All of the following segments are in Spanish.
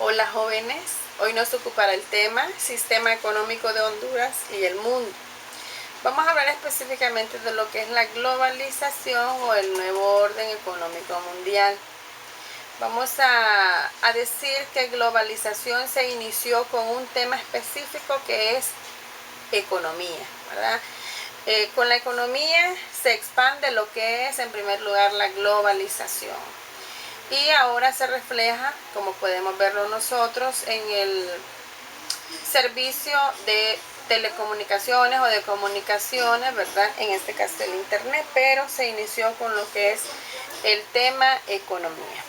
Hola jóvenes, hoy nos ocupará el tema Sistema Económico de Honduras y el Mundo. Vamos a hablar específicamente de lo que es la globalización o el nuevo orden económico mundial. Vamos a decir que globalización se inició con un tema específico que es economía, ¿verdad? Con la economía se expande lo que es en primer lugar la globalización. Y ahora se refleja, como podemos verlo nosotros, en el servicio de telecomunicaciones o de comunicaciones, ¿verdad? En este caso el internet, pero se inició con lo que es el tema economía.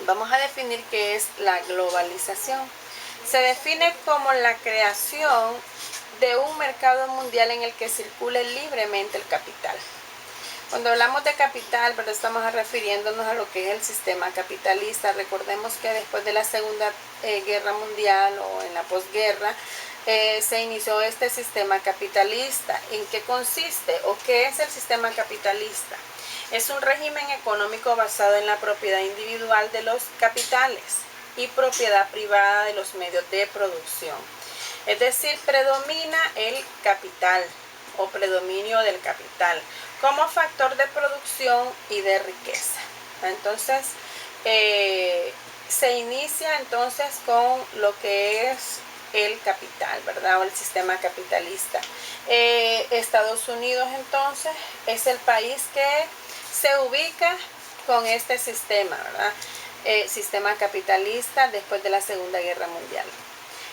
Vamos a definir qué es la globalización. Se define como la creación de un mercado mundial en el que circule libremente el capital. Cuando hablamos de capital, ¿verdad? Estamos refiriéndonos a lo que es el sistema capitalista. Recordemos que después de la Segunda Guerra Mundial o en la posguerra, se inició este sistema capitalista. ¿En qué consiste o qué es el sistema capitalista? Es un régimen económico basado en la propiedad individual de los capitales y propiedad privada de los medios de producción. Es decir, predomina el capital o predominio del capital como factor de producción y de riqueza. Entonces, se inicia entonces con lo que es el capital, ¿verdad? O el sistema capitalista. Estados Unidos entonces es el país que se ubica con este sistema, ¿verdad? Sistema capitalista después de la Segunda Guerra Mundial.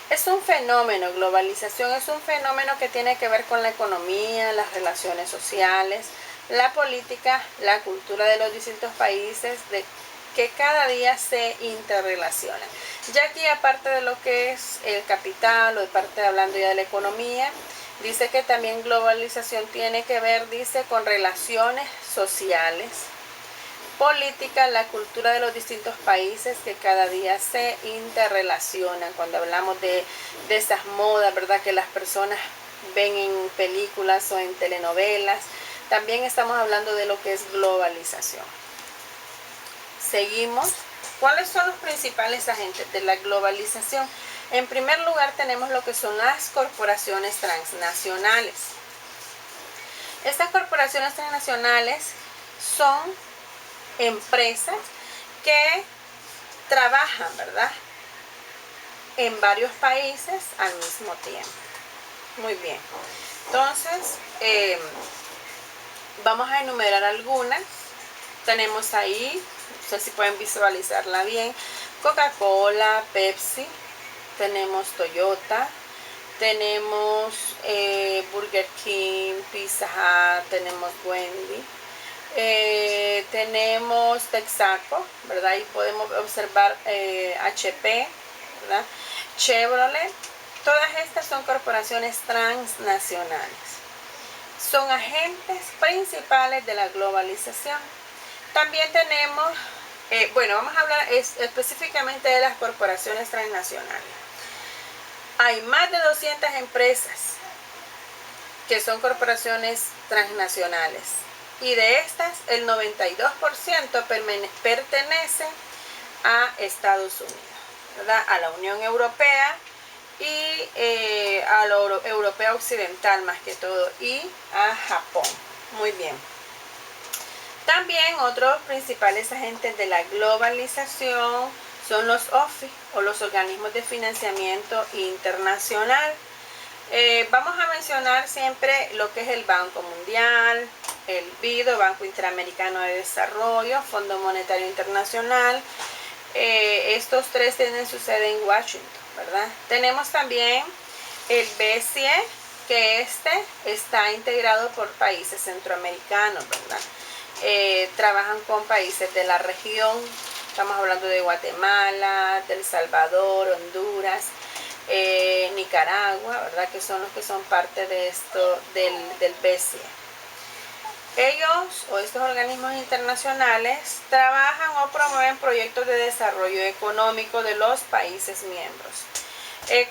Es un fenómeno, globalización es un fenómeno que tiene que ver con la economía, las relaciones sociales, la política, la cultura de los distintos países que cada día se interrelacionan. Ya aquí, aparte de lo que es el capital, o parte hablando ya de la economía, dice que también globalización tiene que ver, dice, con relaciones sociales, política, la cultura de los distintos países que cada día se interrelacionan. Cuando hablamos de esas modas, ¿verdad? Que las personas ven en películas o en telenovelas, también estamos hablando de lo que es globalización. Seguimos. ¿Cuáles son los principales agentes de la globalización? En primer lugar tenemos lo que son las corporaciones transnacionales. Estas corporaciones transnacionales son empresas que trabajan, ¿verdad?, en varios países al mismo tiempo. Muy bien. Entonces, vamos a enumerar algunas. Tenemos ahí, no sé si pueden visualizarla bien, Coca-Cola, Pepsi, tenemos Toyota, tenemos Burger King, Pizza Hut, tenemos Wendy. Tenemos Texaco, ¿verdad? Ahí podemos observar HP, ¿verdad? Chevrolet. Todas estas son corporaciones transnacionales. Son agentes principales de la globalización. También tenemos, vamos a hablar específicamente de las corporaciones transnacionales. Hay más de 200 empresas que son corporaciones transnacionales. Y de estas, el 92% pertenece a Estados Unidos, ¿verdad? A la Unión Europea y a la Europea Occidental más que todo, y a Japón. Muy bien. También otros principales agentes de la globalización son los OFI, o los organismos de financiamiento internacional. Vamos a mencionar siempre lo que es el Banco Mundial, el BID, Banco Interamericano de Desarrollo, Fondo Monetario Internacional. Estos tres tienen su sede en Washington, ¿verdad? Tenemos también el BCE, que está integrado por países centroamericanos, ¿verdad? Trabajan con países de la región. Estamos hablando de Guatemala, de El Salvador, Honduras, Nicaragua, ¿verdad? Que son los que son parte de esto del BCE. Ellos o estos organismos internacionales trabajan o promueven proyectos de desarrollo económico de los países miembros.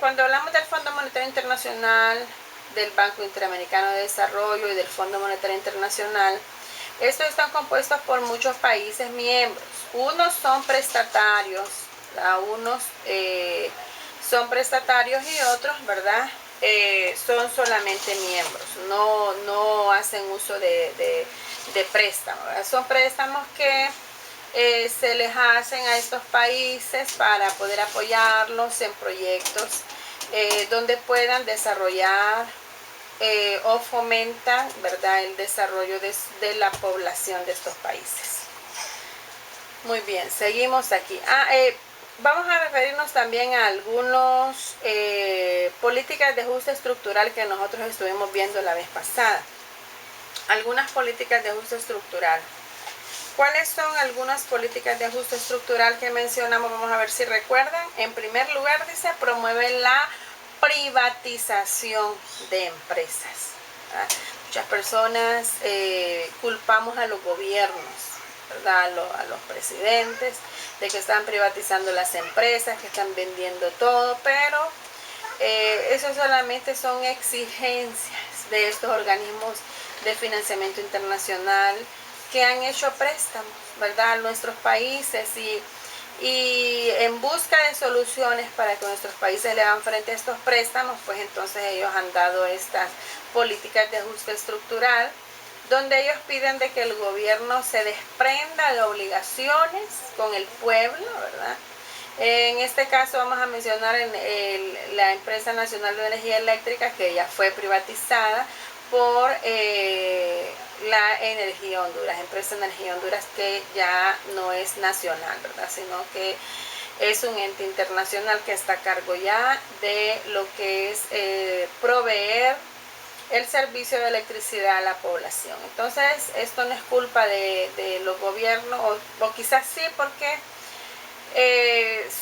Cuando hablamos del Fondo Monetario Internacional, del Banco Interamericano de Desarrollo y del Fondo Monetario Internacional, estos están compuestos por muchos países miembros. Unos son prestatarios ¿verdad? Unos son prestatarios y otros, ¿verdad? Son solamente miembros, no hacen uso de préstamos, ¿verdad? Son préstamos que se les hacen a estos países para poder apoyarlos en proyectos donde puedan desarrollar o fomentan, ¿verdad?, el desarrollo de la población de estos países. Muy bien, seguimos aquí. Vamos a referirnos también a algunas políticas de ajuste estructural que nosotros estuvimos viendo la vez pasada. Algunas políticas de ajuste estructural. ¿Cuáles son algunas políticas de ajuste estructural que mencionamos? Vamos a ver si recuerdan. En primer lugar, dice, promueve la privatización de empresas. Muchas personas culpamos a los gobiernos, ¿verdad? A los presidentes, de que están privatizando las empresas, que están vendiendo todo, pero eso solamente son exigencias de estos organismos de financiamiento internacional que han hecho préstamos, ¿verdad?, a nuestros países y en busca de soluciones para que nuestros países le hagan frente a estos préstamos, pues entonces ellos han dado estas políticas de ajuste estructural, donde ellos piden de que el gobierno se desprenda de obligaciones con el pueblo, ¿verdad? En este caso vamos a mencionar la Empresa Nacional de Energía Eléctrica, que ya fue privatizada por la Energía Honduras, Empresa Energía Honduras, que ya no es nacional, ¿verdad?, sino que es un ente internacional que está a cargo ya de lo que es proveer el servicio de electricidad a la población. Entonces, esto no es culpa de los gobiernos, o quizás sí, porque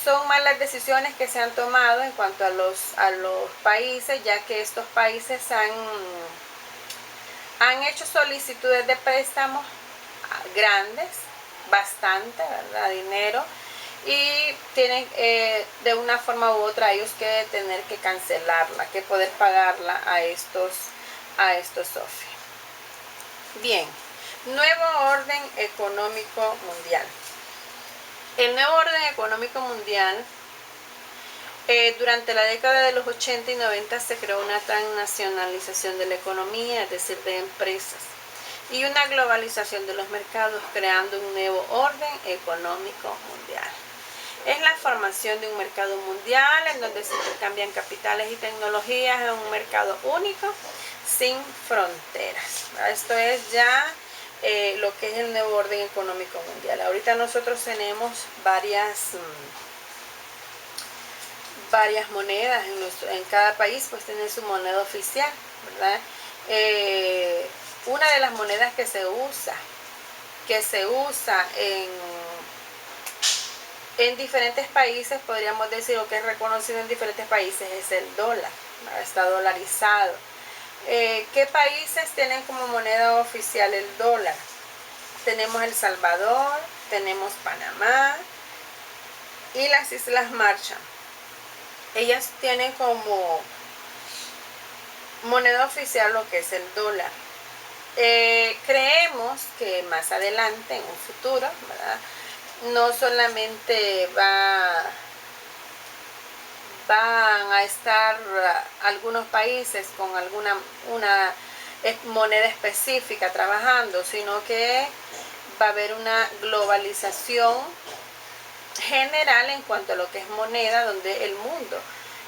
son malas decisiones que se han tomado en cuanto a los países, ya que estos países han hecho solicitudes de préstamos grandes, bastante, ¿verdad?, dinero, y tienen de una forma u otra ellos que tener que cancelarla, que poder pagarla a estos SOFI. Bien, nuevo orden económico mundial. El nuevo orden económico mundial, durante la década de los 80 y 90 se creó una transnacionalización de la economía, es decir, de empresas, y una globalización de los mercados, creando un nuevo orden económico mundial. Es la formación de un mercado mundial en donde se intercambian capitales y tecnologías en un mercado único, sin fronteras. Esto es ya lo que es el nuevo orden económico mundial. Ahorita nosotros tenemos varias monedas en cada país, pues tiene su moneda oficial, ¿verdad? Una de las monedas que se usa en diferentes países, podríamos decir, o que es reconocido en diferentes países, es el dólar, ¿verdad? Está dolarizado. ¿Qué países tienen como moneda oficial el dólar? Tenemos El Salvador, tenemos Panamá y las Islas Marshall. Ellas tienen como moneda oficial lo que es el dólar. Creemos que más adelante, en un futuro, ¿verdad?, no solamente van a estar algunos países con una moneda específica trabajando, sino que va a haber una globalización general en cuanto a lo que es moneda, donde el mundo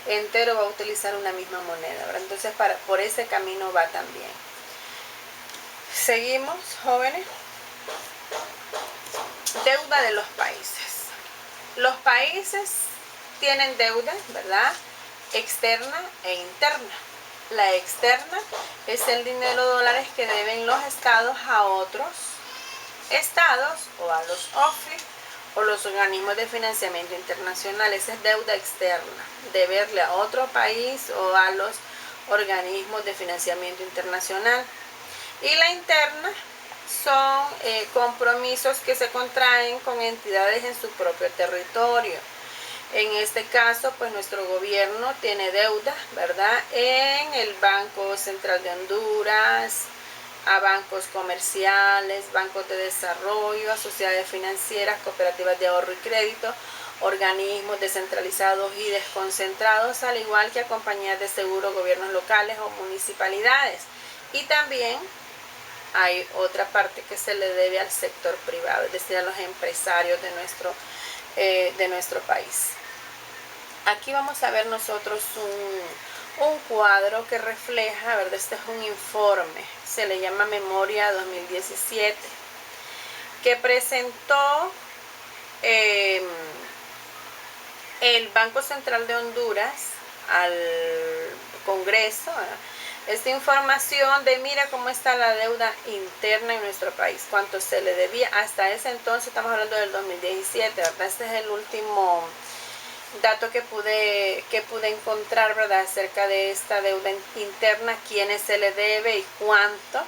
entero va a utilizar una misma moneda, ¿verdad? Entonces por ese camino va también. Seguimos, jóvenes. Deuda de los países. Los países tienen deuda, ¿verdad?, externa e interna. La externa es el dinero, dólares, que deben los estados a otros estados o a los OFI o los organismos de financiamiento internacional. Esa es deuda externa, deberle a otro país o a los organismos de financiamiento internacional. Y la interna son compromisos que se contraen con entidades en su propio territorio. En este caso, pues nuestro gobierno tiene deuda, ¿verdad?, en el Banco Central de Honduras, a bancos comerciales, bancos de desarrollo, a sociedades financieras, cooperativas de ahorro y crédito, organismos descentralizados y desconcentrados, al igual que a compañías de seguro, gobiernos locales o municipalidades. Y también hay otra parte que se le debe al sector privado, es decir, a los empresarios de nuestro país. Aquí vamos a ver nosotros un cuadro que refleja, ¿verdad? Este es un informe, se le llama Memoria 2017, que presentó el Banco Central de Honduras al Congreso, ¿verdad? Esta información de mira cómo está la deuda interna en nuestro país, cuánto se le debía hasta ese entonces, estamos hablando del 2017, ¿verdad? Este es el último dato que pude encontrar, ¿verdad? Acerca de esta deuda interna, quiénes se le debe y cuánto,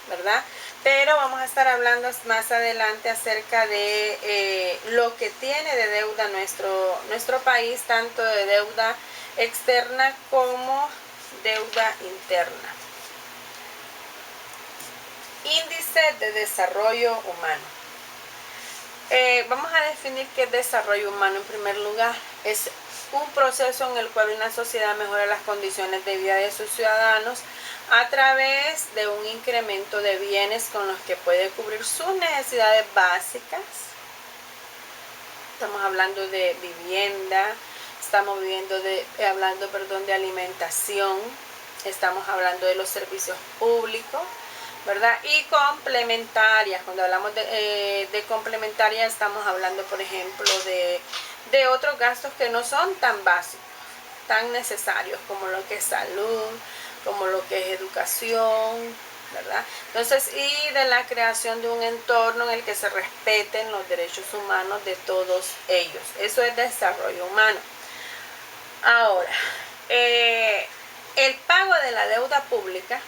¿verdad? Pero vamos a estar hablando más adelante acerca de lo que tiene de deuda nuestro país, tanto de deuda externa como deuda interna. Índice de desarrollo humano. Vamos a definir qué es desarrollo humano. En primer lugar, es un proceso en el cual una sociedad mejora las condiciones de vida de sus ciudadanos a través de un incremento de bienes con los que puede cubrir sus necesidades básicas. Estamos hablando de vivienda, estamos hablando de alimentación, estamos hablando de los servicios públicos, ¿verdad? Y complementarias. Cuando hablamos de complementarias estamos hablando, por ejemplo, de otros gastos que no son tan básicos, tan necesarios, como lo que es salud, como lo que es educación, ¿verdad? Entonces, y de la creación de un entorno en el que se respeten los derechos humanos de todos ellos. Eso es desarrollo humano. Ahora, el pago de la deuda pública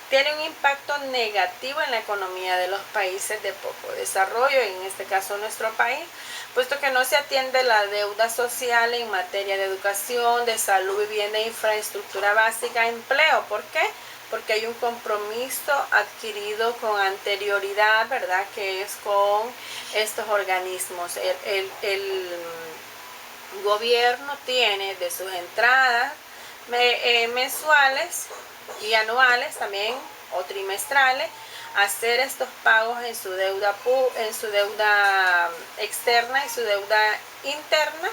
tiene un impacto negativo en la economía de los países de poco desarrollo, en este caso nuestro país, puesto que no se atiende la deuda social en materia de educación, de salud, vivienda, infraestructura básica, empleo. ¿Por qué? Porque hay un compromiso adquirido con anterioridad, ¿verdad? Que es con estos organismos. El gobierno tiene de sus entradas mensuales y anuales también o trimestrales, hacer estos pagos en su deuda externa y su deuda interna.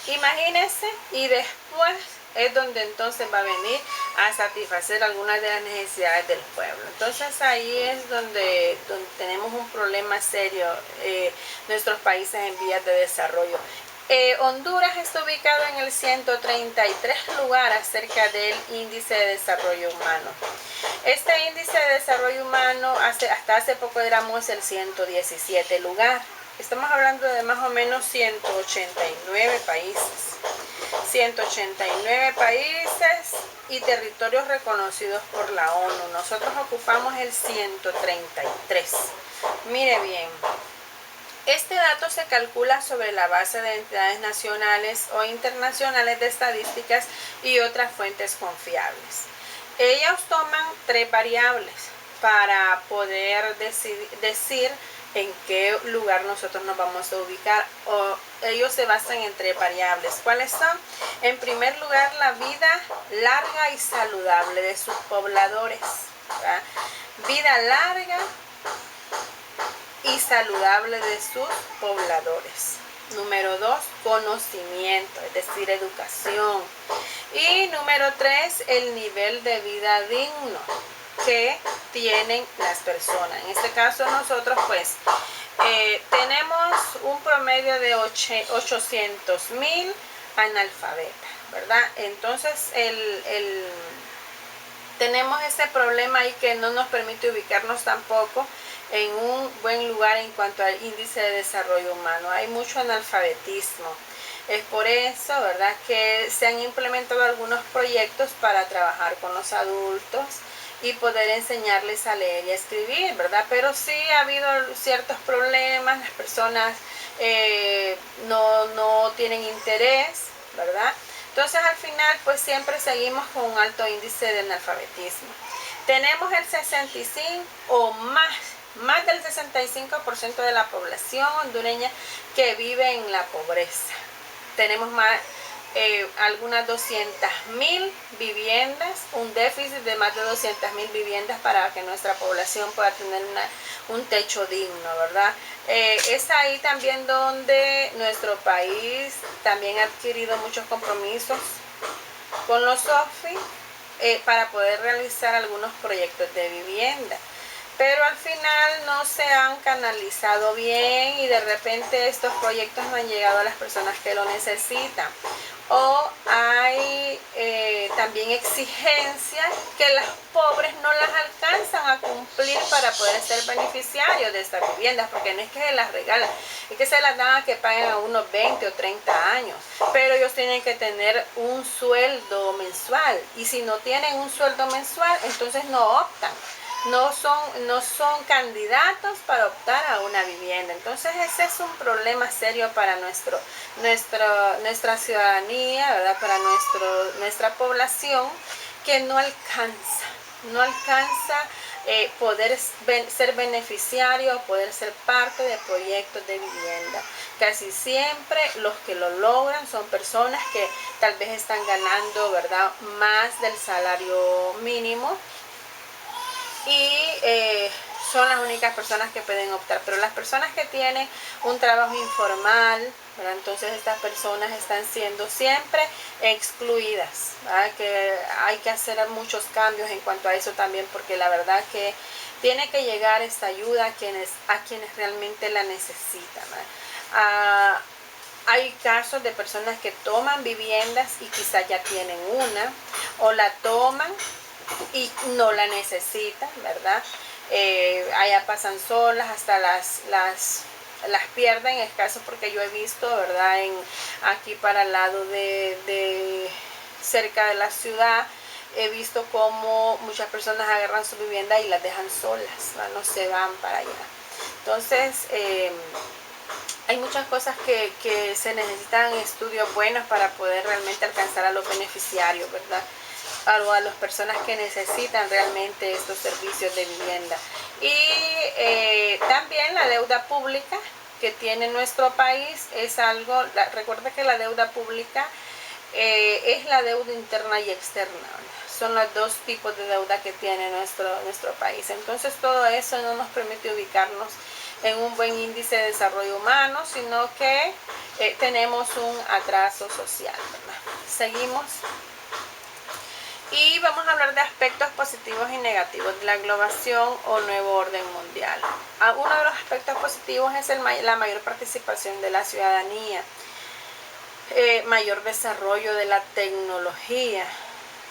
Imagínense, y después es donde entonces va a venir a satisfacer algunas de las necesidades del pueblo. Entonces ahí es donde tenemos un problema serio, nuestros países en vías de desarrollo. Honduras está ubicado en el 133 lugar acerca del índice de desarrollo humano. Este índice de desarrollo humano hasta hace poco éramos el 117 lugar. Estamos hablando de más o menos 189 países. 189 países y territorios reconocidos por la ONU. Nosotros ocupamos el 133. Mire bien. Este dato se calcula sobre la base de entidades nacionales o internacionales de estadísticas y otras fuentes confiables. Ellos toman 3 variables para poder decir en qué lugar nosotros nos vamos a ubicar. Ellos se basan en 3 variables. ¿Cuáles son? En primer lugar, la vida larga y saludable de sus pobladores, ¿verdad? Vida larga y saludable de sus pobladores. Número 2, conocimiento, es decir, educación. Y número 3, el nivel de vida digno que tienen las personas. En este caso nosotros pues tenemos un promedio de 800,000 analfabetas, ¿verdad? Entonces tenemos ese problema ahí que no nos permite ubicarnos tampoco en un buen lugar en cuanto al índice de desarrollo humano. Hay mucho analfabetismo. Es por eso, ¿verdad?, que se han implementado algunos proyectos para trabajar con los adultos y poder enseñarles a leer y a escribir, ¿verdad? Pero sí ha habido ciertos problemas, las personas no tienen interés, ¿verdad? Entonces al final pues siempre seguimos con un alto índice de analfabetismo. Tenemos el 65 o más del 65% de la población hondureña que vive en la pobreza. Tenemos algunas 200.000 viviendas, un déficit de más de 200.000 viviendas para que nuestra población pueda tener un techo digno, ¿verdad? Es ahí también donde nuestro país también ha adquirido muchos compromisos con los OFI para poder realizar algunos proyectos de vivienda. Pero al final no se han canalizado bien y de repente estos proyectos no han llegado a las personas que lo necesitan. O hay también exigencias que las pobres no las alcanzan a cumplir para poder ser beneficiarios de estas viviendas, porque no es que se las regalan, es que se las dan a que paguen a unos 20 o 30 años, pero ellos tienen que tener un sueldo mensual, y si no tienen un sueldo mensual, entonces no optan. No son candidatos para optar a una vivienda. Entonces ese es un problema serio para nuestra ciudadanía, ¿verdad? Para nuestra población, que no alcanza poder ser beneficiario, poder ser parte de proyectos de vivienda. Casi siempre los que lo logran son personas que tal vez están ganando, ¿verdad?, más del salario mínimo, y son las únicas personas que pueden optar. Pero las personas que tienen un trabajo informal, ¿verdad?, entonces estas personas están siendo siempre excluidas, ¿verdad? Que hay que hacer muchos cambios en cuanto a eso también, porque la verdad que tiene que llegar esta ayuda a quienes realmente la necesitan, ¿verdad? Hay casos de personas que toman viviendas y quizás ya tienen una, o la toman y no la necesitan, ¿verdad? Allá pasan solas, hasta las pierden. Es caso porque yo he visto, ¿verdad?, aquí para el lado de cerca de la ciudad, he visto cómo muchas personas agarran su vivienda y las dejan solas, ¿verdad? No se van para allá. Entonces hay muchas cosas que se necesitan estudios buenos para poder realmente alcanzar a los beneficiarios, ¿verdad?, a las personas que necesitan realmente estos servicios de vivienda. Y también la deuda pública que tiene nuestro país es algo, recuerda que la deuda pública es la deuda interna y externa, ¿verdad? Son los dos tipos de deuda que tiene nuestro país. Entonces todo eso no nos permite ubicarnos en un buen índice de desarrollo humano, sino que tenemos un atraso social, ¿verdad? Seguimos. Y vamos a hablar de aspectos positivos y negativos de la globalización o nuevo orden mundial. Uno de los aspectos positivos es la mayor participación de la ciudadanía, mayor desarrollo de la tecnología,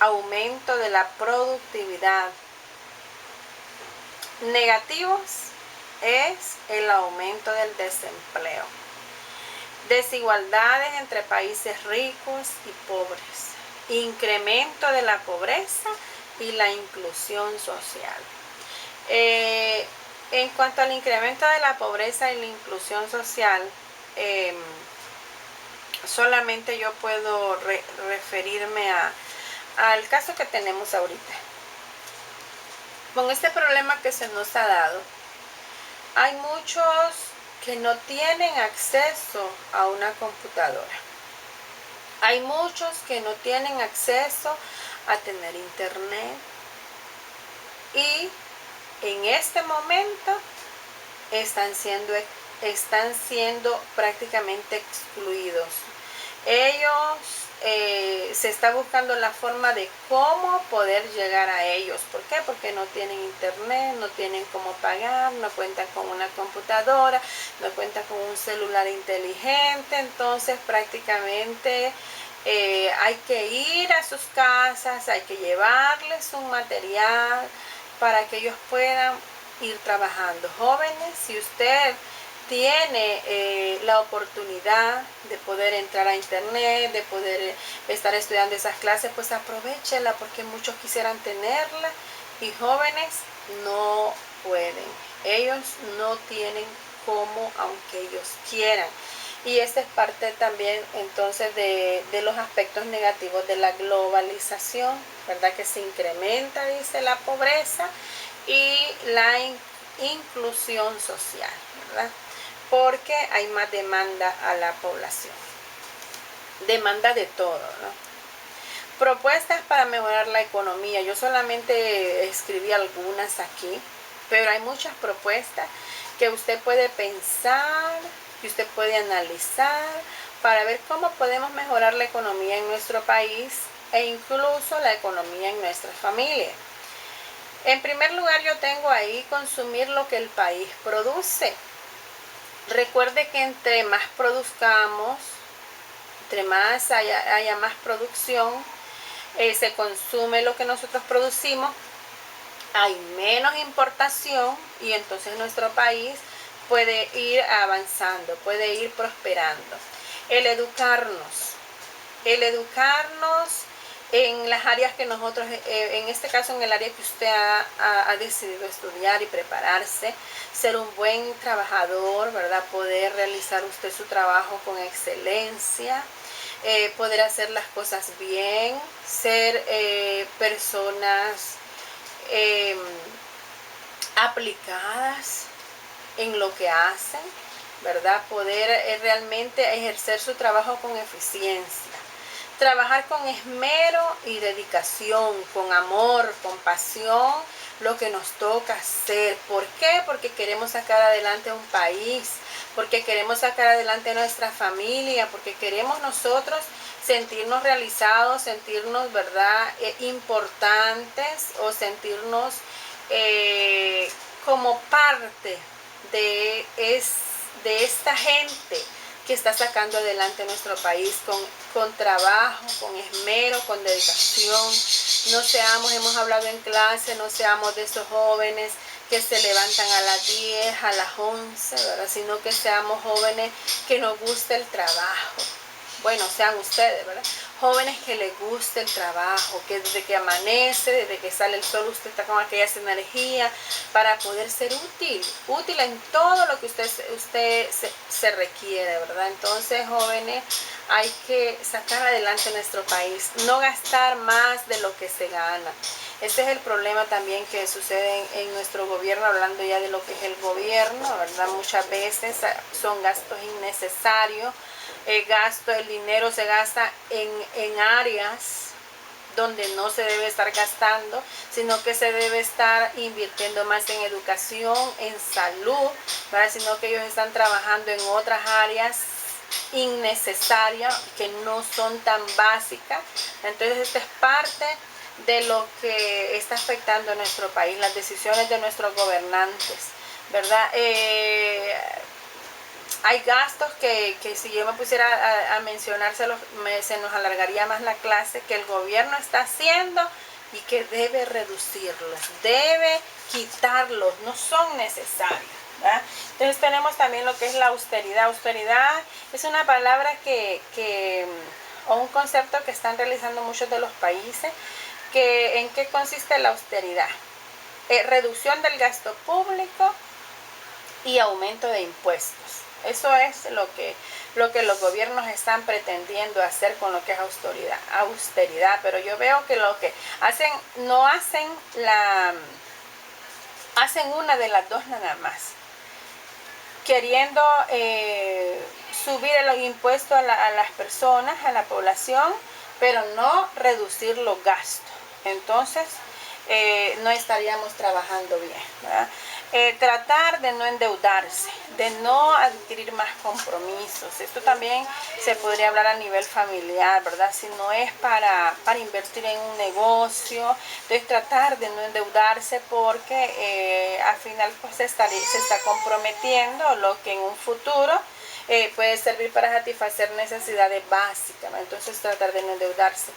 aumento de la productividad. Negativos es el aumento del desempleo, desigualdades entre países ricos y pobres, incremento de la pobreza y la inclusión social. En cuanto al incremento de la pobreza y la inclusión social, solamente yo puedo referirme al caso que tenemos ahorita. Con este problema que se nos ha dado, hay muchos que no tienen acceso a una computadora. Hay muchos que no tienen acceso a tener internet, y en este momento están siendo prácticamente excluidos. Ellos se está buscando la forma de cómo poder llegar a ellos. ¿Por qué? Porque no tienen internet, no tienen cómo pagar, no cuentan con una computadora, no cuentan con un celular inteligente. Entonces prácticamente hay que ir a sus casas, hay que llevarles un material para que ellos puedan ir trabajando. Jóvenes, si usted tiene la oportunidad de poder entrar a internet, de poder estar estudiando esas clases, pues aprovéchela, porque muchos quisieran tenerla y jóvenes no pueden. Ellos no tienen cómo, aunque ellos quieran. Y esta es parte también entonces de los aspectos negativos de la globalización, ¿verdad? Que se incrementa, dice, la pobreza y la inclusión social, ¿verdad? Porque hay más demanda a la población. Demanda de todo, ¿no? Propuestas para mejorar la economía. Yo solamente escribí algunas aquí, pero hay muchas propuestas que usted puede pensar, que usted puede analizar para ver cómo podemos mejorar la economía en nuestro país e incluso la economía en nuestra familia. En primer lugar, yo tengo ahí consumir lo que el país produce. Recuerde que entre más produzcamos, entre más haya más producción, se consume lo que nosotros producimos, hay menos importación y entonces nuestro país puede ir avanzando, puede ir prosperando. El educarnos en las áreas que nosotros, en este caso en el área que usted ha decidido estudiar y prepararse, ser un buen trabajador, ¿verdad? Poder realizar usted su trabajo con excelencia, poder hacer las cosas bien, ser personas aplicadas en lo que hacen, ¿verdad? Poder realmente ejercer su trabajo con eficiencia. Trabajar con esmero y dedicación, con amor, con pasión, lo que nos toca hacer. ¿Por qué? Porque queremos sacar adelante un país, porque queremos sacar adelante nuestra familia, porque queremos nosotros sentirnos realizados, sentirnos, ¿verdad?, importantes o sentirnos como parte de esta gente que está sacando adelante nuestro país con trabajo, con esmero, con dedicación. No seamos, hemos hablado en clase, no seamos de esos jóvenes que se levantan a las 10, a las 11, ¿verdad? Sino que seamos jóvenes que nos guste el trabajo. Bueno, sean ustedes, ¿verdad? Jóvenes que les guste el trabajo, que desde que amanece, desde que sale el sol, usted está con aquella energía para poder ser útil en todo lo que usted se requiere, ¿verdad? Entonces, jóvenes, hay que sacar adelante nuestro país, no gastar más de lo que se gana. Ese es el problema también que sucede en nuestro gobierno, hablando ya de lo que es el gobierno, ¿verdad? Muchas veces son gastos innecesarios. El dinero se gasta en áreas donde no se debe estar gastando, sino que se debe estar invirtiendo más en educación, en salud, ¿verdad? Sino que ellos están trabajando en otras áreas innecesarias que no son tan básicas. Entonces esta es parte de lo que está afectando a nuestro país, las decisiones de nuestros gobernantes, ¿verdad? Hay gastos que si yo me pusiera a mencionárselos, se nos alargaría más la clase, que el gobierno está haciendo y que debe reducirlos, debe quitarlos, no son necesarios, ¿verdad? Entonces tenemos también lo que es la austeridad. Austeridad es una palabra o un concepto que están realizando muchos de los países. ¿En qué consiste la austeridad? Reducción del gasto público y aumento de impuestos. Eso es lo que los gobiernos están pretendiendo hacer con lo que es austeridad, pero yo veo que lo que hacen, hacen una de las dos nada más, queriendo subir los impuestos a las personas, a la población, pero no reducir los gastos. Entonces, no estaríamos trabajando bien, ¿verdad? Tratar de no endeudarse, de no adquirir más compromisos. Esto también se podría hablar a nivel familiar, ¿verdad? Si no es para invertir en un negocio, entonces tratar de no endeudarse, porque al final pues se está comprometiendo lo que en un futuro puede servir para satisfacer necesidades básicas, ¿no? Entonces tratar de no endeudarse.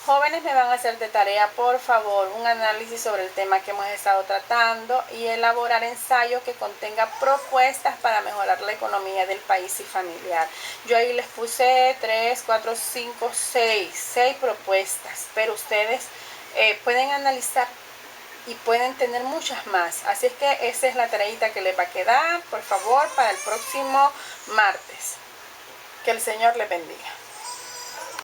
Jóvenes, me van a hacer de tarea, por favor, un análisis sobre el tema que hemos estado tratando y elaborar ensayos que contengan propuestas para mejorar la economía del país y familiar. Yo ahí les puse 3, 4, 5, 6 propuestas, pero ustedes pueden analizar y pueden tener muchas más. Así es que esa es la tareita que les va a quedar, por favor, para el próximo martes. Que el Señor le bendiga.